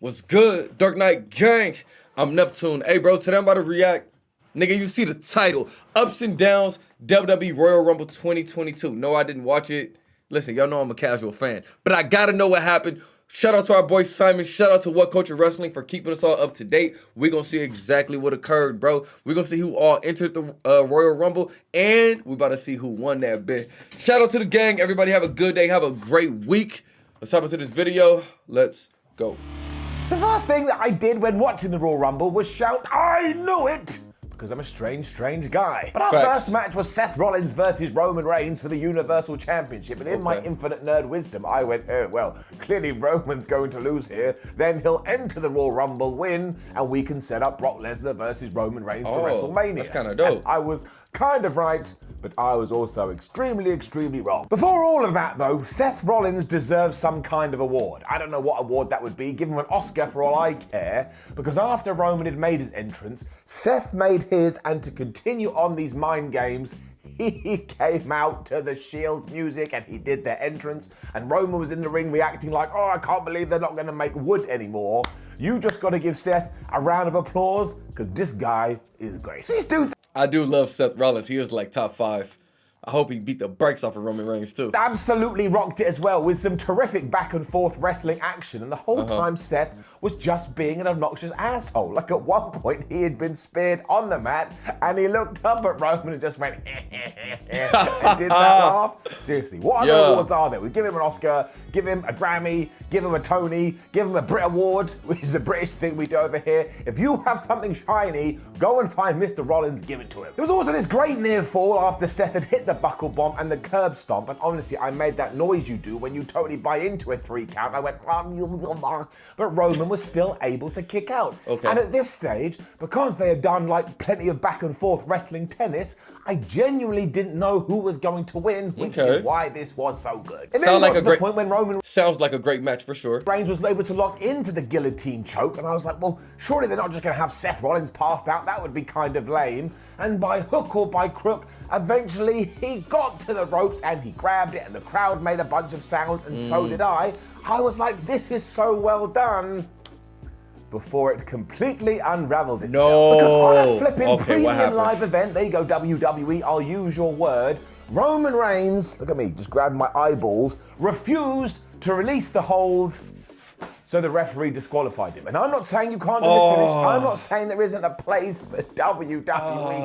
What's good? Dark Knight Gang. I'm Neptune. Hey, bro, today I'm about to react. Nigga, you see the title. Ups and Downs, WWE Royal Rumble 2022. No, I didn't watch it. Listen, y'all know I'm a casual fan. But I gotta know what happened. Shout out to our boy Simon. Shout out to What Culture Wrestling for keeping us all up to date. We're gonna see exactly what occurred, bro. We're gonna see who all entered the Royal Rumble. And we're about to see who won that bit. Shout out to the gang. Everybody have a good day. Have a great week. Let's hop into this video. Let's go. The first thing that I did when watching the Royal Rumble was shout, "I knew it!" because I'm a strange guy. But our first match was Seth Rollins versus Roman Reigns for the Universal Championship. And in my infinite nerd wisdom, I went, oh, well, clearly Roman's going to lose here. Then he'll enter the Royal Rumble, win, and we can set up Brock Lesnar versus Roman Reigns for WrestleMania. That's kind of dope. And I was kind of right, but I was also extremely wrong. Before all of that though, Seth Rollins deserves some kind of award. I don't know what award that would be, give him an Oscar for all I care, because after Roman had made his entrance, Seth made his, and to continue on these mind games, he came out to the Shield's music and he did their entrance, and Roman was in the ring reacting like, oh, I can't believe they're not gonna make wood anymore. You just gotta give Seth a round of applause, because this guy is great. These dudes... I do love Seth Rollins. He was like top 5. I hope he beat the brakes off of Roman Reigns too. Absolutely rocked it as well, with some terrific back and forth wrestling action, and the whole time Seth was just being an obnoxious asshole. Like at one point he had been speared on the mat and he looked up at Roman and just went and did that laugh. Seriously, what other awards are there? We give him an Oscar, give him a Grammy, give him a Tony, give him a Brit Award, which is a British thing we do over here. If you have something shiny, go and find Mr. Rollins, give it to him. There was also this great near fall after Seth had hit the buckle bomb and the curb stomp, and honestly, I made that noise you do when you totally buy into a 3 count. I went, but Roman was still able to kick out. And at this stage, because they had done like plenty of back and forth wrestling tennis, I genuinely didn't know who was going to win, which is why this was so good. It then got to the point when Roman... Sounds like a great match for sure. Reigns was able to lock into the guillotine choke, and I was like, well, surely they're not just going to have Seth Rollins passed out. That would be kind of lame. And by hook or by crook, eventually he got to the ropes and he grabbed it, and the crowd made a bunch of sounds, and so did I. I was like, this is so well done. Before it completely unraveled itself. Because on a flipping premium live event, there you go, WWE, I'll use your word, Roman Reigns, look at me, just grabbed my eyeballs, refused to release the hold, so the referee disqualified him. And I'm not saying you can't do this finish. I'm not saying there isn't a place, but WWE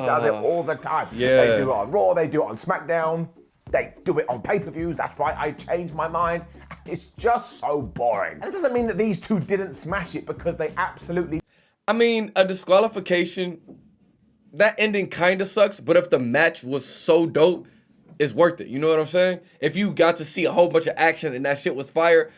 does it all the time. They do it on Raw, they do it on SmackDown, they do it on pay-per-views. That's right, I changed my mind. It's just so boring. And it doesn't mean that these two didn't smash it, because they absolutely... I mean, a disqualification, that ending kind of sucks, but if the match was so dope, it's worth it. You know what I'm saying? If you got to see a whole bunch of action and that shit was fire,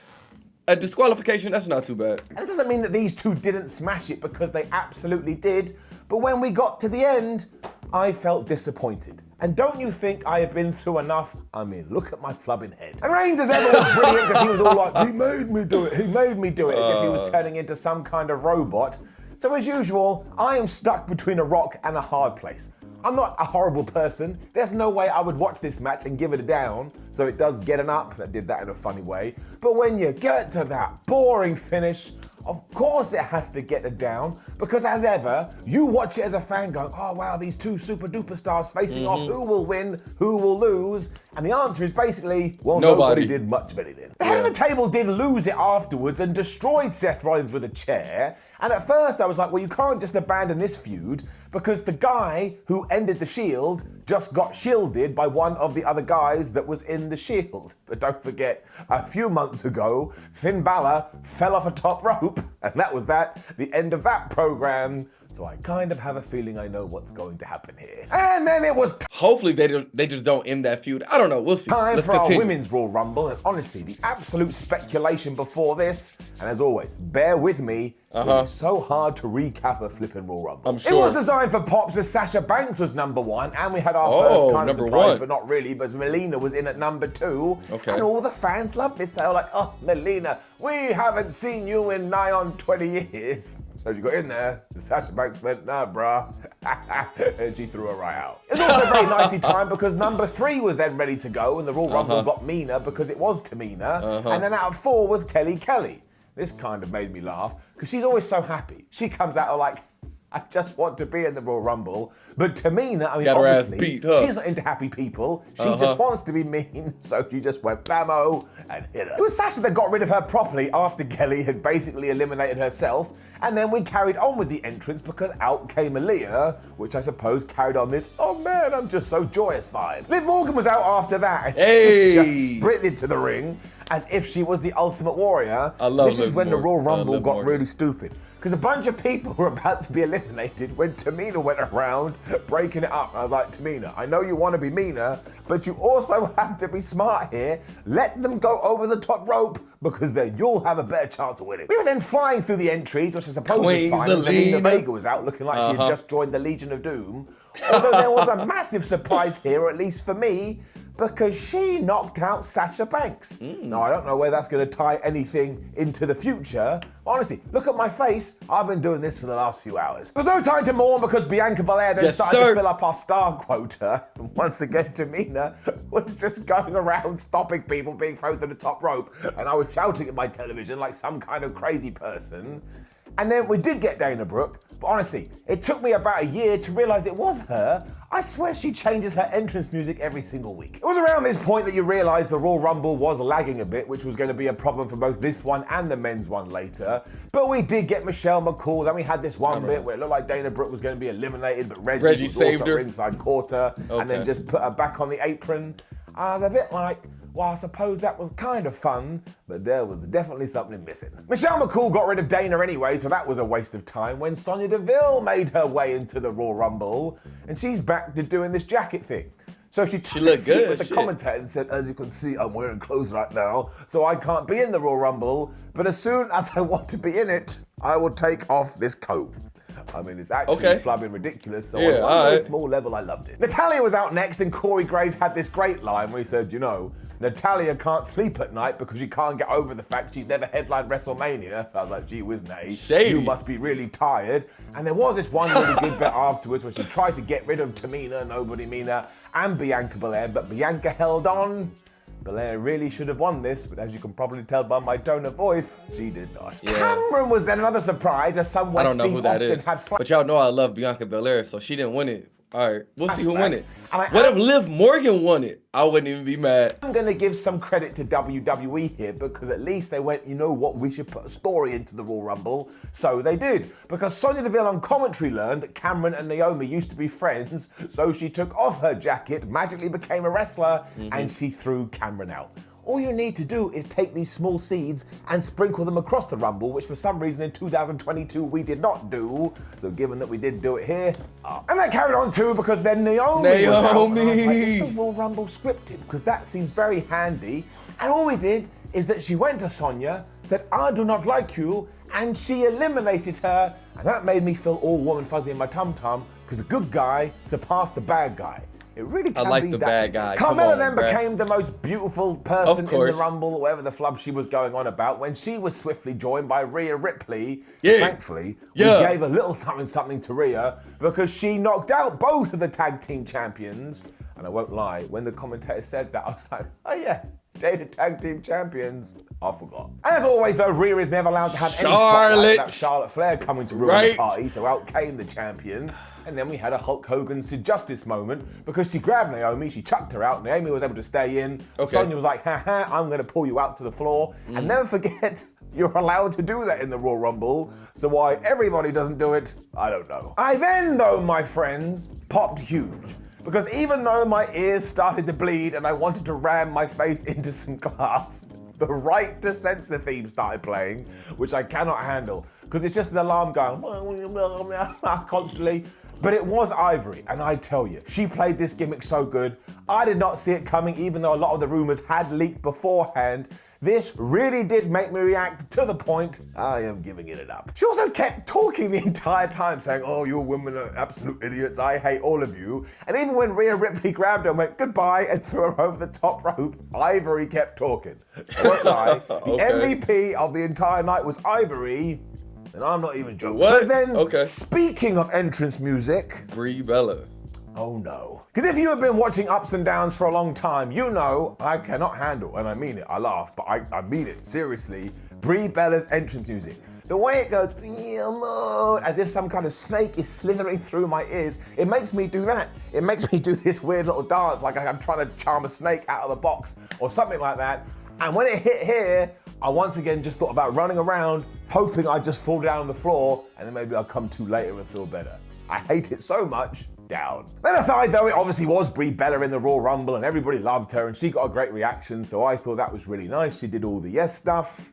a disqualification, that's not too bad. And it doesn't mean that these two didn't smash it, because they absolutely did. But when we got to the end, I felt disappointed. And don't you think I have been through enough? I mean, look at my flubbing head. And Reigns as ever was brilliant, because he was all like, he made me do it, he made me do it, as if he was turning into some kind of robot. So as usual, I am stuck between a rock and a hard place. I'm not a horrible person. There's no way I would watch this match and give it a down, so it does get an up. I did that in a funny way. But when you get to that boring finish, of course it has to get a down, because as ever, you watch it as a fan going, oh wow, these two super duper stars facing off, who will win, who will lose? And the answer is basically, well, nobody did much of anything. The head of the table did lose it afterwards and destroyed Seth Rollins with a chair. And at first I was like, well, you can't just abandon this feud, because the guy who ended the Shield just got shielded by one of the other guys that was in the Shield. But don't forget, a few months ago, Finn Balor fell off a top rope, and that was that, the end of that program. So I kind of have a feeling I know what's going to happen here. And then it was hopefully they just don't end that feud. I don't know, we'll see. Time for our women's Royal Rumble, and honestly, the absolute speculation before this, and as always, bear with me, it's so hard to recap a flipping Royal Rumble. I'm sure. It was designed for pops as Sasha Banks was number 1, and we had our first kind of surprise, but not really, because Melina was in at number 2. And all the fans loved this. They were like, oh, Melina, we haven't seen you in nigh on 20 years. So she got in there, and Sasha Banks went, nah, bruh. And she threw her right out. It was also very nicely timed, because number 3 was then ready to go, and the Royal Rumble got Mina because it was Tamina. And then out of 4 was Kelly Kelly. This kind of made me laugh because she's always so happy. She comes out like, I just want to be in the Royal Rumble. But Tamina, I mean, Got her ass obviously, beat, huh? she's not into happy people. She just wants to be mean, so she just went bammo and hit her. It was Sasha that got rid of her properly after Kelly had basically eliminated herself, and then we carried on with the entrance because out came Aaliyah, which I suppose carried on this, oh man, I'm just so joyous vibe. Liv Morgan was out after that, and she just sprinted to the ring as if she was the Ultimate Warrior. I love This is Liv when the Morgan. Royal Rumble got Morgan. really stupid. Because a bunch of people were about to be eliminated when Tamina went around breaking it up. I was like, Tamina, I know you want to be meaner, but you also have to be smart here. Let them go over the top rope because then you'll have a better chance of winning. We were then flying through the entries, which I suppose was fine. Zelina Vega was out looking like she had just joined the Legion of Doom. Although there was a massive surprise here, or at least for me, because she knocked out Sasha Banks. Now, I don't know where that's going to tie anything into the future. Honestly, look at my face. I've been doing this for the last few hours. There's no time to mourn because Bianca Belair then started to fill up our star quota. And once again, Tamina was just going around stopping people being thrown to the top rope. And I was shouting at my television like some kind of crazy person. And then we did get Dana Brooke, but honestly, it took me about a year to realize it was her. I swear she changes her entrance music every single week. It was around this point that you realized the Royal Rumble was lagging a bit, which was going to be a problem for both this one and the men's one later. But we did get Michelle McCool, then we had this one bit where it looked like Dana Brooke was going to be eliminated, but Reggie was saved also her. ringside caught her, and then just put her back on the apron. I was a bit like, well, I suppose that was kind of fun, but there was definitely something missing. Michelle McCool got rid of Dana anyway, so that was a waste of time when Sonya Deville made her way into the Royal Rumble, and she's back to doing this jacket thing. So she took a seat with the commentator and said, as you can see, I'm wearing clothes right now, so I can't be in the Royal Rumble, but as soon as I want to be in it, I will take off this coat. I mean, it's actually flubbing ridiculous, so on one very small level, I loved it. Natalya was out next, and Corey Graves had this great line where he said, you know, Natalya can't sleep at night because she can't get over the fact she's never headlined WrestleMania. So I was like, gee whiz, Nate, you must be really tired. And there was this one really good bit afterwards where she tried to get rid of Tamina, Nobody Meaner, and Bianca Belair, but Bianca held on. Belair really should have won this, but as you can probably tell by my tone of voice, she did not. Cameron was then another surprise as someone Steve Austin had fun. But y'all know I love Bianca Belair, so she didn't win it. All right, we'll see who won it. What if Liv Morgan won it? I wouldn't even be mad. I'm going to give some credit to WWE here because at least they went, you know what, we should put a story into the Royal Rumble. So they did. Because Sonya Deville on commentary learned that Cameron and Naomi used to be friends, so she took off her jacket, magically became a wrestler, and she threw Cameron out. All you need to do is take these small seeds and sprinkle them across the Rumble, which for some reason in 2022 we did not do. So given that we did do it here, and that carried on too because then Naomi was out. And I was like, is the Royal Rumble scripted? Because that seems very handy. And all we did is that she went to Sonya, said, I do not like you, and she eliminated her. And that made me feel all warm and fuzzy in my tum-tum because the good guy surpassed the bad guy. It really can like be the that bad easy. guy. Carmella then became the most beautiful person in the Rumble, or whatever the flub she was going on about, when she was swiftly joined by Rhea Ripley. Thankfully, we gave a little something to Rhea because she knocked out both of the tag team champions. And I won't lie, when the commentator said that, I was like, oh yeah, they're the tag team champions. I forgot. As always, though, Rhea is never allowed to have any spotlight without Charlotte Flair coming to ruin the party, so out came the champion. And then we had a Hulk Hogan Sid Justice moment because she grabbed Naomi, she chucked her out, Naomi was able to stay in. Sonya was like, haha, I'm going to pull you out to the floor. And never forget, you're allowed to do that in the Royal Rumble. So why everybody doesn't do it, I don't know. I then, though, my friends, popped huge. Because even though my ears started to bleed and I wanted to ram my face into some glass, the Right to Censor theme started playing, which I cannot handle. Because it's just an alarm going constantly. But it was Ivory, and I tell you, she played this gimmick so good. I did not see it coming, even though a lot of the rumors had leaked beforehand. This really did make me react to the point I am giving it up. She also kept talking the entire time, saying, oh, you women are absolute idiots, I hate all of you. And even when Rhea Ripley grabbed her and went goodbye and threw her over the top rope, Ivory kept talking. So I won't lie, the MVP of the entire night was Ivory, and I'm not even joking. But then, speaking of entrance music, Brie Bella. Oh no. Because if you have been watching Ups and Downs for a long time, you know I cannot handle, and I mean it, I laugh, but I mean it seriously, Brie Bella's entrance music. The way it goes, as if some kind of snake is slithering through my ears, it makes me do that. It makes me do this weird little dance like I'm trying to charm a snake out of a box or something like that. And when it hit here, I once again just thought about running around, hoping I'd just fall down on the floor, and then maybe I'll come to later and feel better. I hate it so much. Down. Then aside though, it obviously was Brie Bella in the Royal Rumble and everybody loved her and she got a great reaction, so I thought that was really nice. She did all the yes stuff.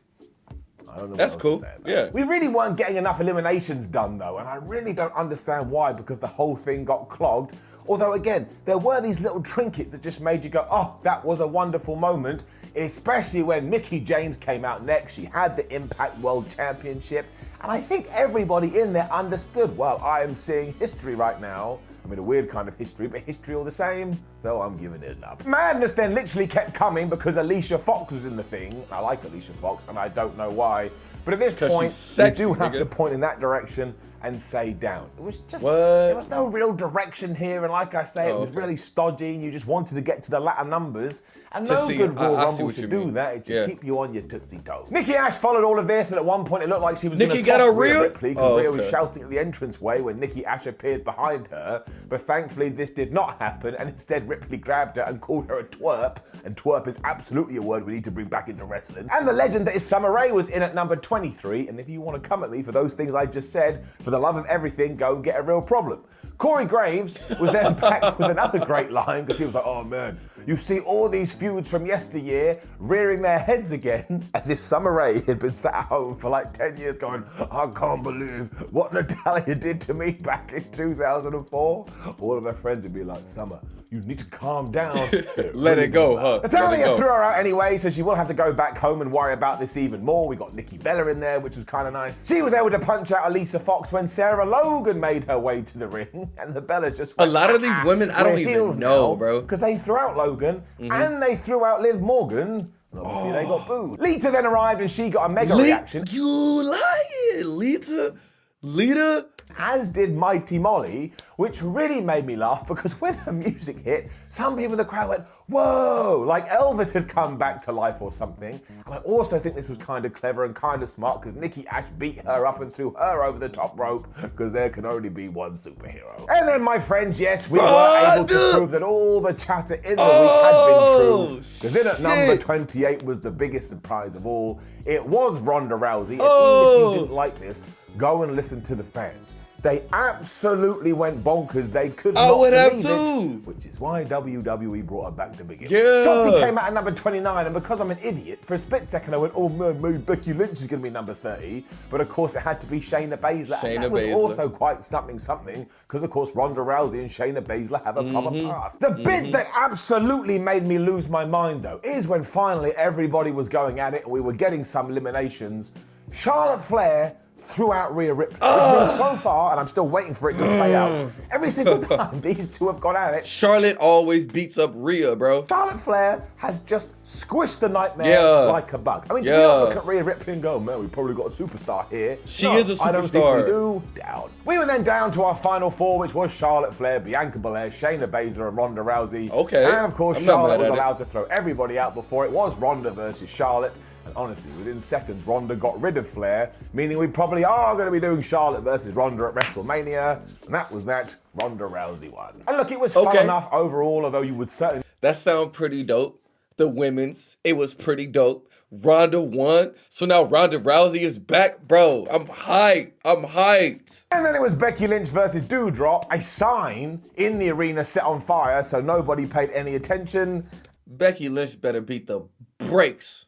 I don't know That's what cool. else to say about Yeah. it. We really weren't getting enough eliminations done though, and I really don't understand why, because the whole thing got clogged. Although again, there were these little trinkets that just made you go, oh, that was a wonderful moment, especially when Mickie James came out next. She had the Impact World Championship, and I think everybody in there understood, well, I am seeing history right now. I mean, a weird kind of history, but history all the same, so I'm giving it up. Madness then literally kept coming because Alicia Fox was in the thing. I like Alicia Fox, and I don't know why. But at this point, sexy, you do have nigga. to point in that direction and say down. It was just, What? there was no real direction here, and like I say, it was okay. really stodgy, and you just wanted to get to the latter numbers. And To no see good it. Royal I see Rumble what should you do mean. that. It should Yeah. keep you on your tootsie toe. Nikki Ash followed all of this, and at one point it looked like she was going to Nikki toss got a Rhea Rhea? Ripley, because Rhea was okay. shouting at the entranceway when Nikki Ash appeared behind her. But thankfully this did not happen, and instead Ripley grabbed her and called her a twerp. And twerp is absolutely a word we need to bring back into wrestling. And the legend that is Summer Rae was in at number 23. And if you want to come at me for those things I just said, for the love of everything, go and get a real problem. Corey Graves was then back with another great line, because he was like, oh man, you see all these feuds from yesteryear rearing their heads again, as if Summer Rae had been sat at home for like 10 years going, I can't believe what Natalya did to me back in 2004. All of her friends would be like, Summer, you need to calm down. Let it go, huh? Natalya threw her out anyway, so she will have to go back home and worry about this even more. We got Nikki Bella in there, which was kind of nice. She was able to punch out Alicia Fox when Sarah Logan made her way to the ring, and the Bellas just went, A lot of these women, I don't we're even heels know, now, bro. because they threw out Logan, and they threw out Liv Morgan, and obviously they got booed. Lita then arrived, and she got a mega reaction. You lying, Lita. As did Mighty Molly, which really made me laugh, because when her music hit, some people in the crowd went, whoa, like Elvis had come back to life or something. And I also think this was kind of clever and kind of smart, because Nikki Ash beat her up and threw her over the top rope, because there can only be one superhero. And then, my friends, yes, we were able to prove that all the chatter in the week had been true, because in at number 28 was the biggest surprise of all. It was Ronda Rousey, and even if you didn't like this, go and listen to the fans. They absolutely went bonkers. They could not would have believe too. it, which is why WWE brought her back to begin. Yeah. Shotzi came out at number 29, and because I'm an idiot, for a split second I went, oh man, maybe Becky Lynch is going to be number 30. But of course it had to be Shayna Baszler. And that was also quite something, because of course Ronda Rousey and Shayna Baszler have a proper past. The bit that absolutely made me lose my mind though, is when finally everybody was going at it and we were getting some eliminations. Charlotte Flair threw out Rhea Ripley. It's been so far, and I'm still waiting for it to play out. Every single time these two have gone at it, Charlotte always beats up Rhea, bro. Charlotte Flair has just squished the nightmare like a bug. I mean, do we not look at Rhea Ripley and go, man, we probably got a superstar here? She is a superstar. I don't think we do. Down. We were then down to our final four, which was Charlotte Flair, Bianca Belair, Shayna Baszler, and Ronda Rousey. Okay. And of course, I'm not Charlotte mad was at it. allowed to throw everybody out before it was Ronda versus Charlotte. And honestly, within seconds, Ronda got rid of Flair, meaning we probably are going to be doing Charlotte versus Ronda at WrestleMania. And that was that. Ronda Rousey won. And look, it was fun enough overall, although you would certainly... That sound pretty dope. The women's, it was pretty dope. Ronda won, so now Ronda Rousey is back. Bro, I'm hyped. And then it was Becky Lynch versus Doudrop, a sign in the arena set on fire, so nobody paid any attention. Becky Lynch better beat the brakes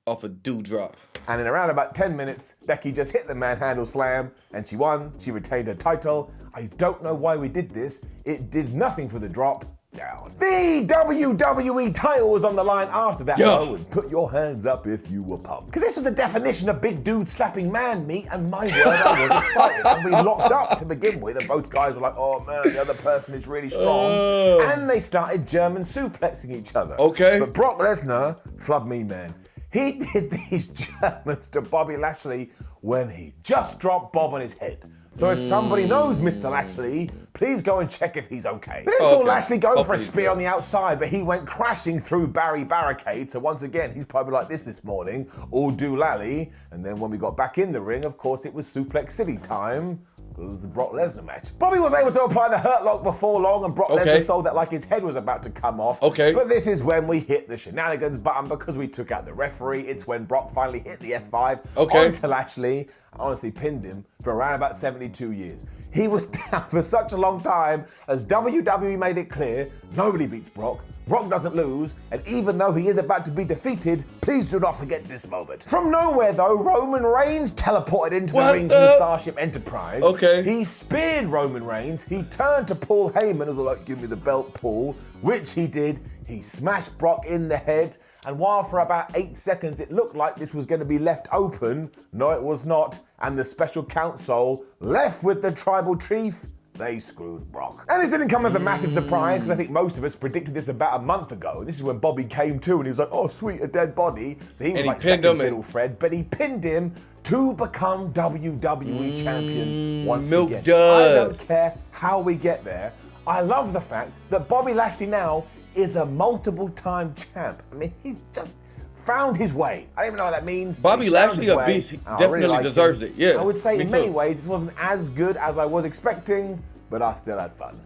off a Doudrop. And in around about 10 minutes, Becky just hit the manhandle slam, and she won. She retained her title. I don't know why we did this. It did nothing for the drop. Down. The WWE title was on the line after that, though, and put your hands up if you were pumped. Because this was the definition of big dude slapping man meat, and my word, I was excited. And we locked up to begin with, and both guys were like, oh man, the other person is really strong. And they started German suplexing each other. Okay. But Brock Lesnar, flub me, man. He did these Germans to Bobby Lashley when he just dropped Bob on his head. So if somebody knows Mr. Lashley, please go and check if he's okay. Then saw Lashley go for a spear on the outside, but he went crashing through Barry barricade. So once again, he's probably like this morning, all doolally. And then when we got back in the ring, of course, it was Suplex City time. It was the Brock Lesnar match. Bobby was able to apply the Hurt Lock before long, and Brock Lesnar sold that like his head was about to come off. But this is when we hit the shenanigans button because we took out the referee. It's when Brock finally hit the F5 onto Lashley. I honestly pinned him for around about 72 years. He was down for such a long time as WWE made it clear nobody beats Brock. Brock doesn't lose, and even though he is about to be defeated, please do not forget this moment. From nowhere though, Roman Reigns teleported into the ring from the Starship Enterprise. He speared Roman Reigns, he turned to Paul Heyman and was like, give me the belt, Paul, which he did. He smashed Brock in the head, and while for about 8 seconds it looked like this was going to be left open, no it was not, and the special counsel left with the tribal chief. They screwed Brock. And this didn't come as a massive surprise because I think most of us predicted this about a month ago. This is when Bobby came to and he was like, oh sweet, a dead body. So he was like second fiddle Fred, but he pinned him to become WWE champion once again. I don't care how we get there. I love the fact that Bobby Lashley now is a multiple-time champ. I mean, he just found his way. I don't even know what that means. Bobby Lashley, a beast, he definitely deserves it. Yeah, I would say in many ways this wasn't as good as I was expecting, but I still had fun.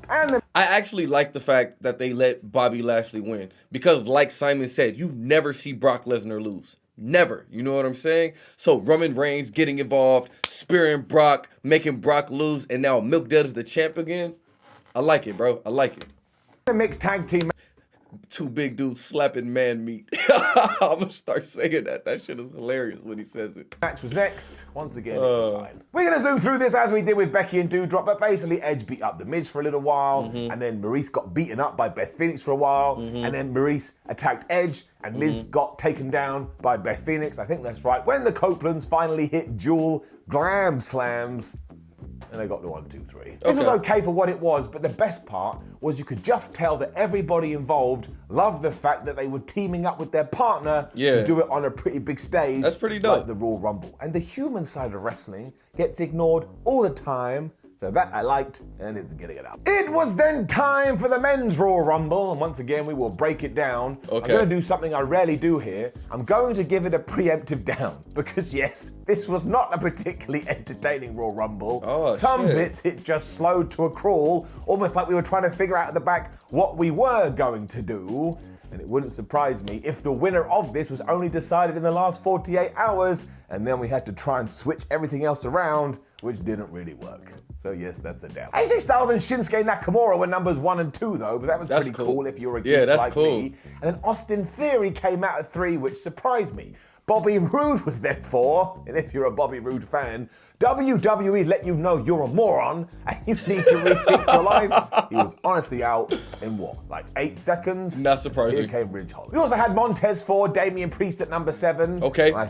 And I actually like the fact that they let Bobby Lashley win because, like Simon said, you never see Brock Lesnar lose. Never. You know what I'm saying? So Roman Reigns getting involved, spearing Brock, making Brock lose, and now Milk Dud is the champ again. I like it, bro. I like it. The mixed tag team. Two big dudes slapping man meat. I'm gonna start saying that. That shit is hilarious when he says it. Match was next. Once again, it was fine. We're gonna zoom through this as we did with Becky and Doudrop, but basically Edge beat up The Miz for a little while, and then Maurice got beaten up by Beth Phoenix for a while, and then Maurice attacked Edge, and Miz got taken down by Beth Phoenix. I think that's right. When the Copelands finally hit dual glam slams, and they got the 1, 2, 3. This was okay for what it was, but the best part was you could just tell that everybody involved loved the fact that they were teaming up with their partner to do it on a pretty big stage. That's pretty dope. Like the Royal Rumble. And the human side of wrestling gets ignored all the time. So that I liked, and it's getting it up. It was then time for the men's Royal Rumble, and once again, we will break it down. I'm gonna do something I rarely do here. I'm going to give it a preemptive down, because yes, this was not a particularly entertaining Royal Rumble. Some bits it just slowed to a crawl, almost like we were trying to figure out at the back what we were going to do. And it wouldn't surprise me if the winner of this was only decided in the last 48 hours, and then we had to try and switch everything else around, which didn't really work. So yes, that's a down. AJ Styles and Shinsuke Nakamura were numbers 1 and 2 though, but that was pretty cool if you're a geek like me. And then Austin Theory came out at 3, which surprised me. Bobby Roode was there 4, and if you're a Bobby Roode fan, WWE let you know you're a moron and you need to rethink your life. He was honestly out in what, like 8 seconds? Not surprising. Here came Ridge Holland. We also had Montez Ford, Damian Priest at number 7.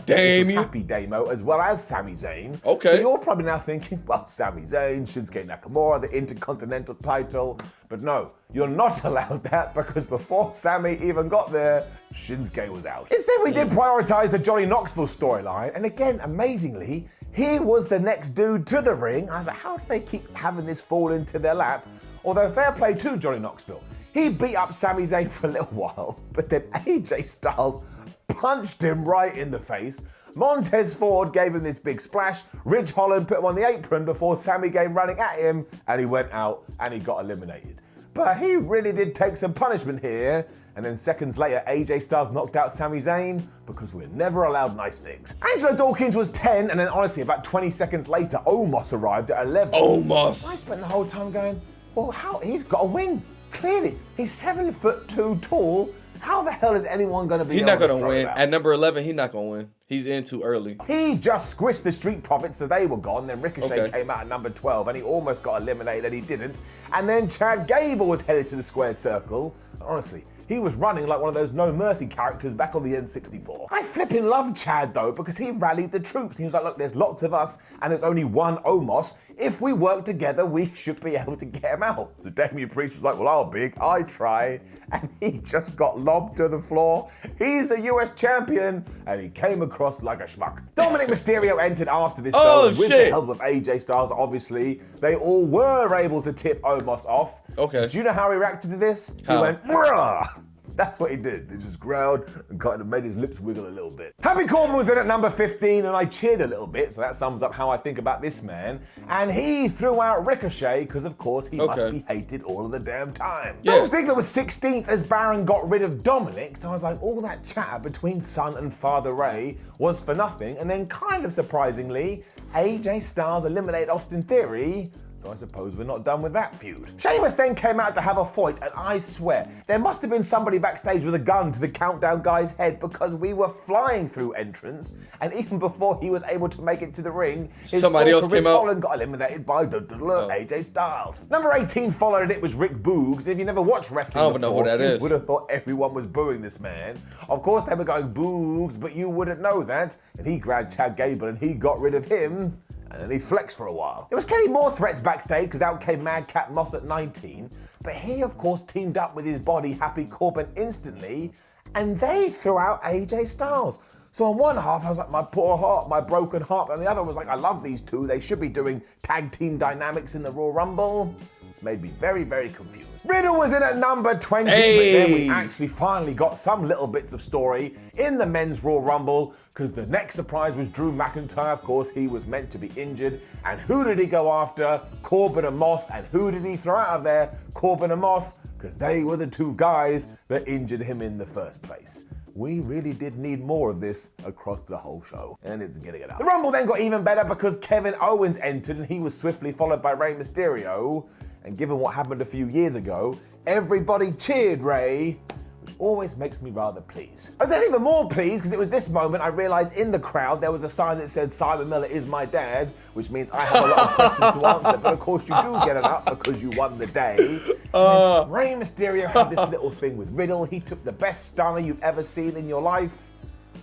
Damian. Happy Damo, as well as Sami Zayn. So you're probably now thinking, well, Sami Zayn, Shinsuke Nakamura, the Intercontinental title. But no, you're not allowed that because before Sami even got there, Shinsuke was out. Instead, we did prioritize the Johnny Knoxville storyline. And again, amazingly, he was the next dude to the ring. I was like, how do they keep having this fall into their lap? Although fair play to Johnny Knoxville. He beat up Sami Zayn for a little while, but then AJ Styles punched him right in the face. Montez Ford gave him this big splash. Ridge Holland put him on the apron before Sami came running at him, and he went out and he got eliminated. But he really did take some punishment here. And then seconds later, AJ Styles knocked out Sami Zayn because we're never allowed nice things. Angelo Dawkins was 10, and then honestly, about 20 seconds later, Omos arrived at 11. Omos! I spent the whole time going, well, how? He's got to win. Clearly, he's 7'2" tall. How the hell is anyone going to be He's not going to win. At number 11, he's not going to win. He's in too early. He just squished the Street Profits so they were gone. Then Ricochet Okay. came out at number 12 and he almost got eliminated and he didn't. And then Chad Gable was headed to the squared circle. Honestly, he was running like one of those No Mercy characters back on the N64. I flipping love Chad though because he rallied the troops. He was like, look, there's lots of us and there's only one Omos. If we work together, we should be able to get him out. So Damian Priest was like, well, I'll big, I try. And he just got lobbed to the floor. He's a US champion and he came across like a schmuck. Dominic Mysterio entered after this though, with the help of AJ Styles, obviously. They all were able to tip Omos off. Okay. Do you know how he reacted to this? How? He went, "Bruh." That's what he did. He just growled and kind of made his lips wiggle a little bit. Happy Corbin was in at number 15 and I cheered a little bit, so that sums up how I think about this man. And he threw out Ricochet because of course he must be hated all of the damn time. Yeah. Dolph Ziggler was 16th as Baron got rid of Dominic, so I was like, all that chatter between son and father Ray was for nothing. And then kind of surprisingly, AJ Styles eliminated Austin Theory. So I suppose we're not done with that feud. Sheamus then came out to have a fight, and I swear, there must have been somebody backstage with a gun to the Countdown guy's head because we were flying through entrance, and even before he was able to make it to the ring, his somebody else Rich came out. Holland got eliminated by AJ Styles. Number 18 followed, and it was Rick Boogs. If you never watched wrestling I don't know who that you is. would have thought everyone was booing this man. Of course, they were going Boogs, but you wouldn't know that. And he grabbed Chad Gable, and he got rid of him. And then he flexed for a while. There was clearly more threats backstage because out came Madcap Moss at 19. But he, of course, teamed up with his body, Happy Corbin, instantly. And they threw out AJ Styles. So on one half, I was like, my poor heart, my broken heart. And the other was like, I love these two. They should be doing tag team dynamics in the Royal Rumble. It's made me very, very confused. Riddle was in at number 20, but then we actually finally got some little bits of story in the men's Royal Rumble because the next surprise was Drew McIntyre. Of course, he was meant to be injured. And who did he go after? Corbin and Moss. And who did he throw out of there? Corbin and Moss, because they were the two guys that injured him in the first place. We really did need more of this across the whole show, and it's getting it up. The Rumble then got even better because Kevin Owens entered and he was swiftly followed by Rey Mysterio. And given what happened a few years ago, everybody cheered Rey, which always makes me rather pleased. I was then even more pleased because it was this moment I realized in the crowd there was a sign that said Simon Miller is my dad, which means I have a lot of questions to answer, but of course you do get it up because you won the day. Rey Mysterio had this little thing with Riddle. He took the best stunner you've ever seen in your life.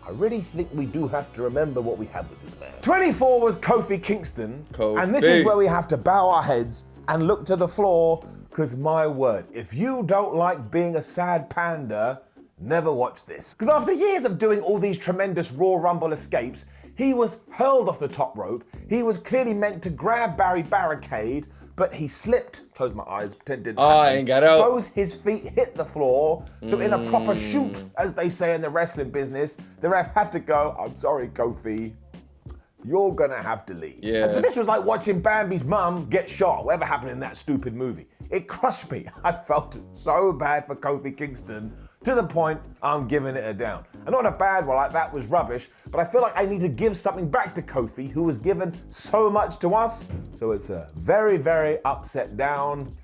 I really think we do have to remember what we had with this man. 24 was Kofi Kingston, and this is where we have to bow our heads and look to the floor, because my word, if you don't like being a sad panda, never watch this. Because after years of doing all these tremendous Royal Rumble escapes, he was hurled off the top rope. He was clearly meant to grab Barry Barricade, but he slipped, closed my eyes, pretended ain't got out. Both his feet hit the floor, so in a proper shoot, as they say in the wrestling business, the ref had to go, I'm sorry, Kofi, you're gonna have to leave. Yeah. And so this was like watching Bambi's mum get shot, whatever happened in that stupid movie. It crushed me. I felt so bad for Kofi Kingston to the point I'm giving it a down. And not a bad one, like that was rubbish, but I feel like I need to give something back to Kofi, who has given so much to us. So it's a very, very upset down,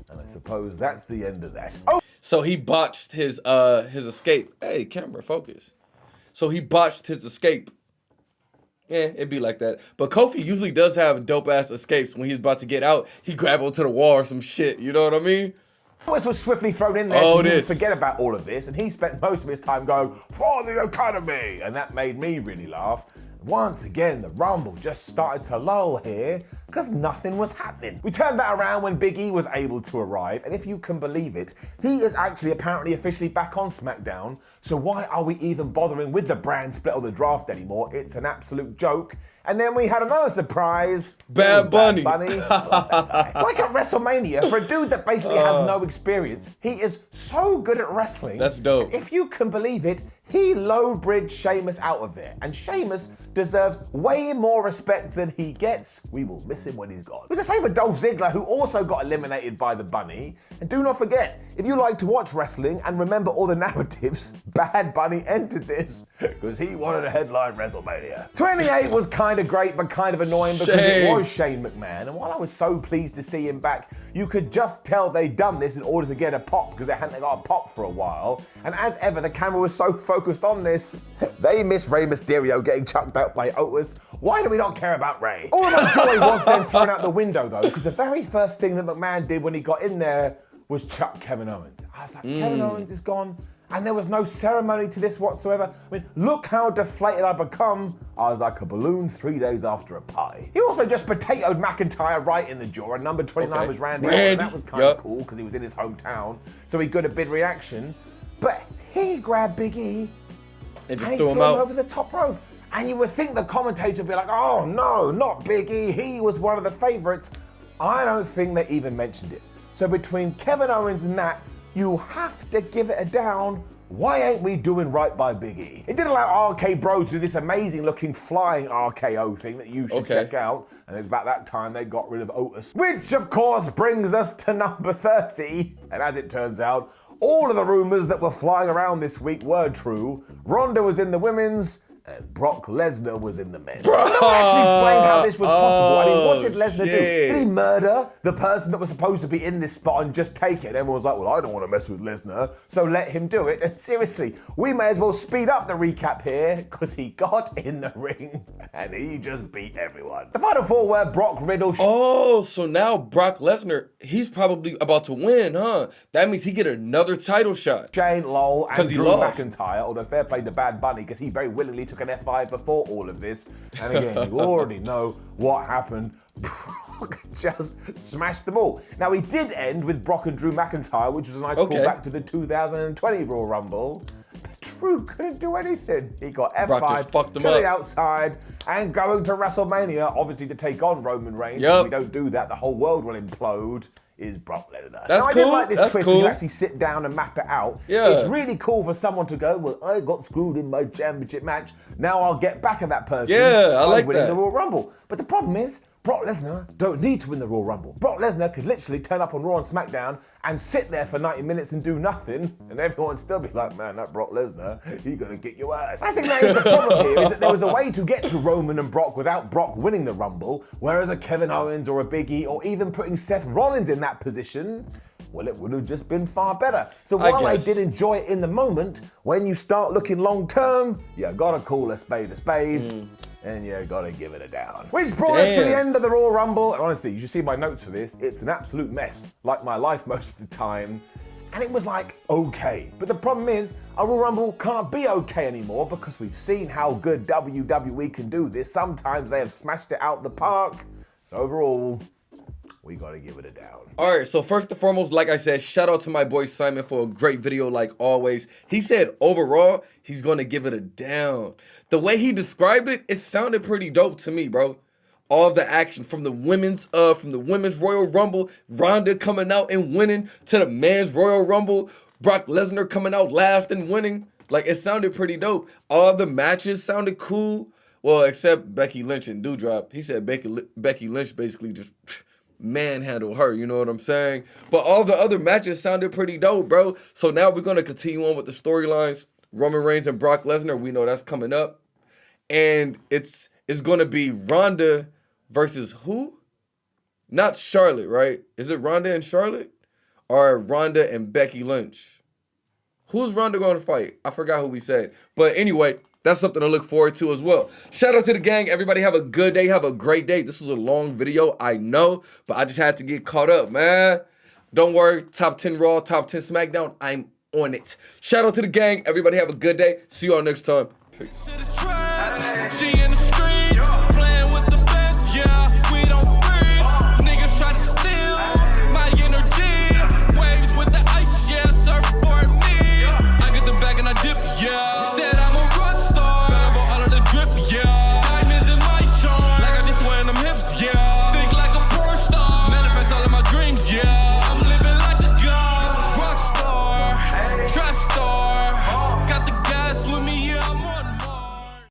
and I suppose that's the end of that. Oh! So he botched his escape. Hey, camera, focus. So he botched his escape. Yeah, it'd be like that. But Kofi usually does have dope-ass escapes. When he's about to get out, he grab onto the wall or some shit. You know what I mean? Owens was swiftly thrown in there so he would forget about all of this, and he spent most of his time going, for the Academy! And that made me really laugh. Once again, the Rumble just started to lull here because nothing was happening. We turned that around when Big E was able to arrive, and if you can believe it, he is actually apparently officially back on SmackDown, so why are we even bothering with the brand split or the draft anymore? It's an absolute joke. And then we had another surprise. Bad Bunny. Like at WrestleMania, for a dude that basically has no experience, he is so good at wrestling. That's dope. If you can believe it, he low-bridged Sheamus out of there. And Sheamus deserves way more respect than he gets. We will miss him when he's gone. It was the same for Dolph Ziggler, who also got eliminated by the Bunny. And do not forget, if you like to watch wrestling and remember all the narratives, Bad Bunny entered this because he wanted a headline WrestleMania. 28 was kind of great, but kind of annoying because Shane. it was Shane McMahon. And while I was so pleased to see him back, you could just tell they'd done this in order to get a pop because they hadn't got a pop for a while. And as ever, the camera was so focused on this, they missed Rey Mysterio getting chucked out by Otis. Why do we not care about Rey? All of my joy was then thrown out the window though, because the very first thing that McMahon did when he got in there was chuck Kevin Owens. I was like, Kevin Owens is gone. And there was no ceremony to this whatsoever. I mean, look how deflated I become. I was like a balloon 3 days after a pie. He also just potatoed McIntyre right in the jaw, and number 29 was Randy Orton, and that was kind of cool because he was in his hometown, so he got a big reaction. But he grabbed Big E and just he threw him out out over the top rope. And you would think the commentator would be like, oh no, not Big E, he was one of the favorites. I don't think they even mentioned it. So between Kevin Owens and that, you have to give it a down. Why ain't we doing right by Big E? It did allow RK Bro to do this amazing looking flying RKO thing that you should check out. And it's about that time they got rid of Otis. Which of course brings us to number 30. And as it turns out, all of the rumors that were flying around this week were true. Ronda was in the women's, and Brock Lesnar was in the men's. No one actually explained how this was possible. I mean, what did Lesnar do? Did he murder the person that was supposed to be in this spot and just take it? And everyone was like, well, I don't want to mess with Lesnar, so let him do it. And seriously, we may as well speed up the recap here, because he got in the ring and he just beat everyone. The final four were Brock Riddle. Oh, so now Brock Lesnar, he's probably about to win, huh? That means he get another title shot. Shane Lowell and Drew lost. McIntyre, although fair play to Bad Bunny because he very willingly took an F5 before all of this. And again, you already know what happened. Brock just smashed them all. Now, he did end with Brock and Drew McIntyre, which was a nice callback to the 2020 Royal Rumble. But Drew couldn't do anything. He got F5 to the outside and going to WrestleMania, obviously to take on Roman Reigns. If we don't do that, the whole world will implode. Is Brock Lesnar. That's now, I cool. did like this twist cool. when you actually sit down and map it out. Yeah. It's really cool for someone to go, well, I got screwed in my championship match. Now I'll get back at that person by winning the Royal Rumble. But the problem is, Brock Lesnar don't need to win the Royal Rumble. Brock Lesnar could literally turn up on Raw and SmackDown and sit there for 90 minutes and do nothing, and everyone would still be like, man, that Brock Lesnar, he's gonna kick your ass. I think that is the problem here, is that there was a way to get to Roman and Brock without Brock winning the Rumble, whereas a Kevin Owens or a Big E or even putting Seth Rollins in that position, well, it would have just been far better. So while I did enjoy it in the moment, when you start looking long term, you gotta call a spade a spade. And you gotta give it a down. Which brought us to the end of the Royal Rumble. And honestly, you should see my notes for this. It's an absolute mess, like my life most of the time. And it was like, okay. But the problem is, a Royal Rumble can't be okay anymore because we've seen how good WWE can do this. Sometimes they have smashed it out the park. So overall, we gotta give it a down. All right, so first and foremost, like I said, shout out to my boy Simon for a great video like always. He said overall, he's gonna give it a down. The way he described it, it sounded pretty dope to me, bro. All the action from the women's Royal Rumble, Ronda coming out and winning, to the men's Royal Rumble, Brock Lesnar coming out last and winning. Like, it sounded pretty dope. All the matches sounded cool. Well, except Becky Lynch and Doudrop. He said Becky Lynch basically just manhandle her, you know what I'm saying? But all the other matches sounded pretty dope, bro. So now we're going to continue on with the storylines. Roman Reigns and Brock Lesnar, we know that's coming up. And it's going to be Ronda versus who? Not Charlotte, right? Is it Ronda and Charlotte? Or Ronda and Becky Lynch? Who's Ronda going to fight? I forgot who we said. But anyway, that's something to look forward to as well. Shout out to the gang. Everybody have a good day. Have a great day. This was a long video, I know, but I just had to get caught up, man. Don't worry. Top 10 Raw, top 10 SmackDown. I'm on it. Shout out to the gang. Everybody have a good day. See you all next time. Peace.